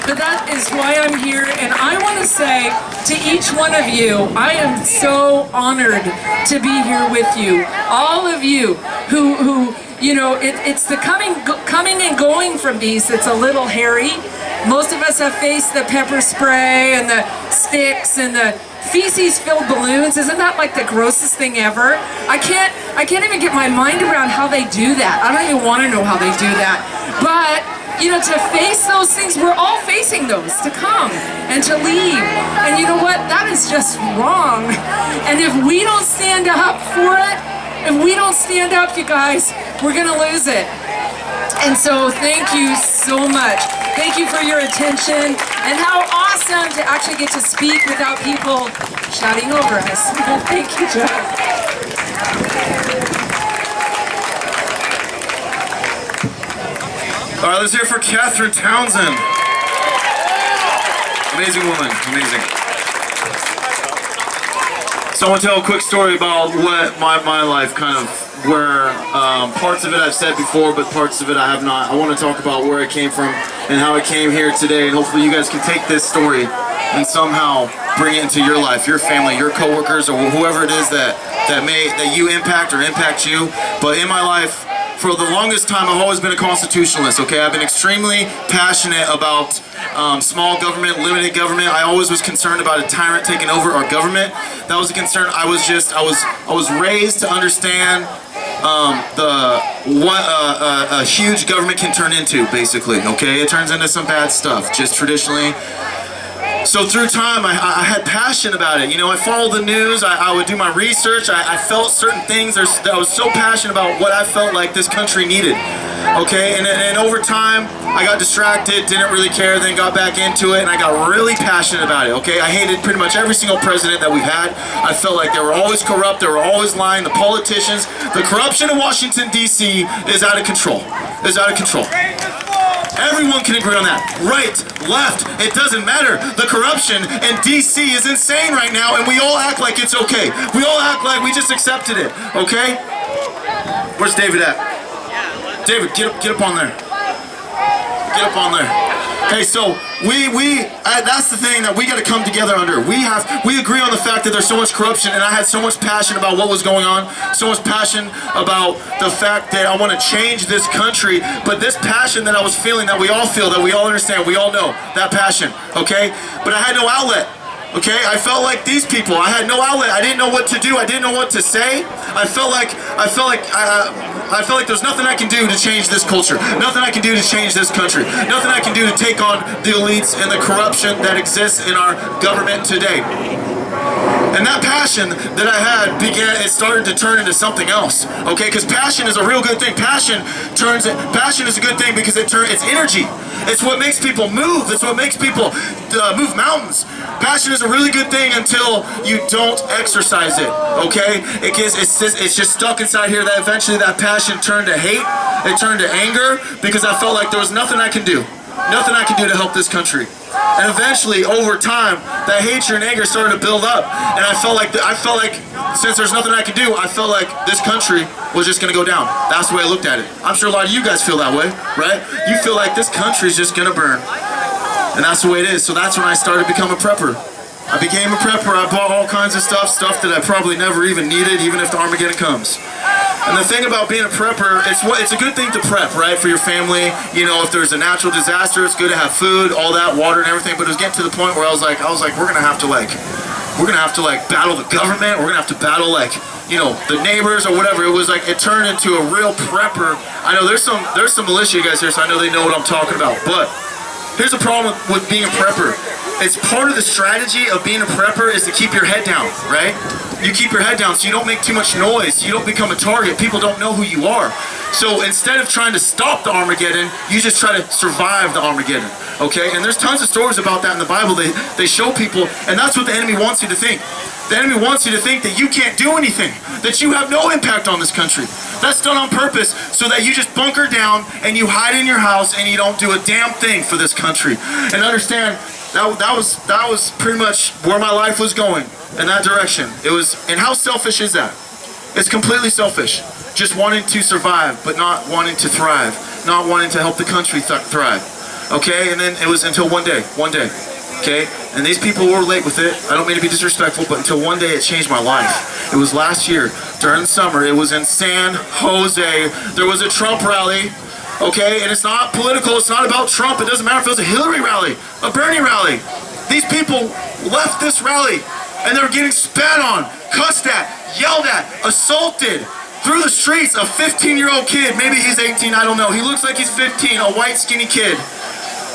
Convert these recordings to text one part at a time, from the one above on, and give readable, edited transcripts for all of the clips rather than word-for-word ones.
but that is why I'm here. And I want to say to each one of you, I am so honored to be here with you. All of you who you know, it's the coming and going from these that's a little hairy. Most of us have faced the pepper spray and the sticks and the feces-filled balloons. Isn't that like the grossest thing ever? I can't even get my mind around how they do that. I don't even want to know how they do that. But you know, to face those things, we're all facing those, to come and to leave. And you know what? That is just wrong. And if we don't stand up for it, if we don't stand up, you guys, we're gonna lose it. And so thank you so much. Thank you for your attention, and how awesome to actually get to speak without people shouting over us. Thank you, Jeff. All right, let's hear it for Catherine Townsend. Amazing woman, amazing. So I want to tell a quick story about what my life kind of, where parts of it I've said before, but parts of it I have not. I want to talk about where I came from and how I came here today, and hopefully you guys can take this story and somehow bring it into your life, your family, your coworkers, or whoever it is that you impact or impact you. But in my life, for the longest time, I've always been a constitutionalist, okay? I've been extremely passionate about small government, limited government. I always was concerned about a tyrant taking over our government. That was a concern. I was raised to understand what a huge government can turn into, basically, okay? It turns into some bad stuff, just traditionally. So through time, I had passion about it. You know, I followed the news, I would do my research, I felt certain things. I was so passionate about what I felt like this country needed. Okay, and over time, I got distracted, didn't really care, then got back into it, and I got really passionate about it, okay? I hated pretty much every single president that we've had. I felt like they were always corrupt, they were always lying, the politicians. The corruption in Washington, D.C. is out of control. Is out of control. Everyone can agree on that. Right, left, it doesn't matter. The corruption in D.C. is insane right now, and we all act like it's okay. We all act like we just accepted it, okay? Where's David at? David, get up on there. Get up on there. Okay, so that's the thing that we got to come together under. We agree on the fact that there's so much corruption, and I had so much passion about what was going on, so much passion about the fact that I want to change this country. But this passion that I was feeling, that we all feel, that we all understand, we all know that passion, okay? But I had no outlet. Okay, I felt like these people. I had no outlet. I didn't know what to do. I didn't know what to say. I felt like there's nothing I can do to change this culture. Nothing I can do to change this country. Nothing I can do to take on the elites and the corruption that exists in our government today. And that passion that I had it started to turn into something else, okay? Because passion is a real good thing. Passion is a good thing because it's energy. It's what makes people move. It's what makes people move mountains. Passion is a really good thing until you don't exercise it, okay? It's just stuck inside here. That eventually that passion turned to hate. It turned to anger because I felt like there was nothing I can do. Nothing I can do to help this country. And eventually, over time, that hatred and anger started to build up. And I felt like since there's nothing I could do, I felt like this country was just going to go down. That's the way I looked at it. I'm sure a lot of you guys feel that way, right? You feel like this country is just going to burn. And that's the way it is. So that's when I started to become a prepper. I became a prepper. I bought all kinds of stuff that I probably never even needed, even if the Armageddon comes. And the thing about being a prepper, it's a good thing to prep, right, for your family. You know, if there's a natural disaster, it's good to have food, all that, water and everything. But it was getting to the point where I was like, we're gonna have to battle the government. We're gonna have to battle the neighbors or whatever. It was like it turned into a real prepper. I know there's some militia guys here, so I know they know what I'm talking about. But here's the problem with being a prepper. It's part of the strategy of being a prepper is to keep your head down, right? You keep your head down so you don't make too much noise, so you don't become a target. People don't know who you are. So instead of trying to stop the Armageddon, you just try to survive the Armageddon, okay? And there's tons of stories about that in the Bible. They show people, and that's what the enemy wants you to think. The enemy wants you to think that you can't do anything, that you have no impact on this country. That's done on purpose so that you just bunker down and you hide in your house and you don't do a damn thing for this country. And understand, that was pretty much where my life was going, in that direction. And how selfish is that? It's completely selfish. Just wanting to survive, but not wanting to thrive. Not wanting to help the country thrive. Okay, and then it was until one day. Okay, and these people were late with it. I don't mean to be disrespectful, but until one day it changed my life. It was last year during the summer. It was in San Jose. There was a Trump rally. Okay, and it's not political. It's not about Trump. It doesn't matter if it was a Hillary rally, a Bernie rally. These people left this rally and they were getting spat on, cussed at, yelled at, assaulted through the streets. A 15-year-old kid, maybe he's 18, I don't know. He looks like he's 15, a white skinny kid,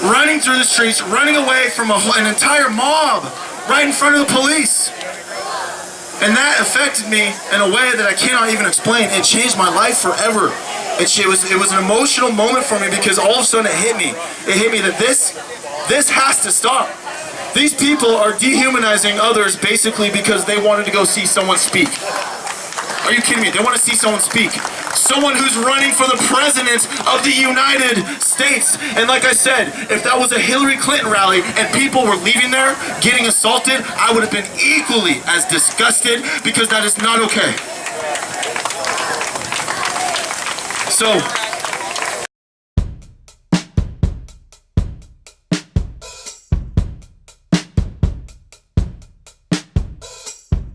running through the streets, running away from an entire mob right in front of the police. And that affected me in a way that I cannot even explain. It changed my life forever. It was an emotional moment for me because all of a sudden it hit me. It hit me that this has to stop. These people are dehumanizing others basically because they wanted to go see someone speak. Are you kidding me? They want to see someone speak. Someone who's running for the president of the United States. And like I said, if that was a Hillary Clinton rally and people were leaving there getting assaulted, I would have been equally as disgusted because that is not okay. So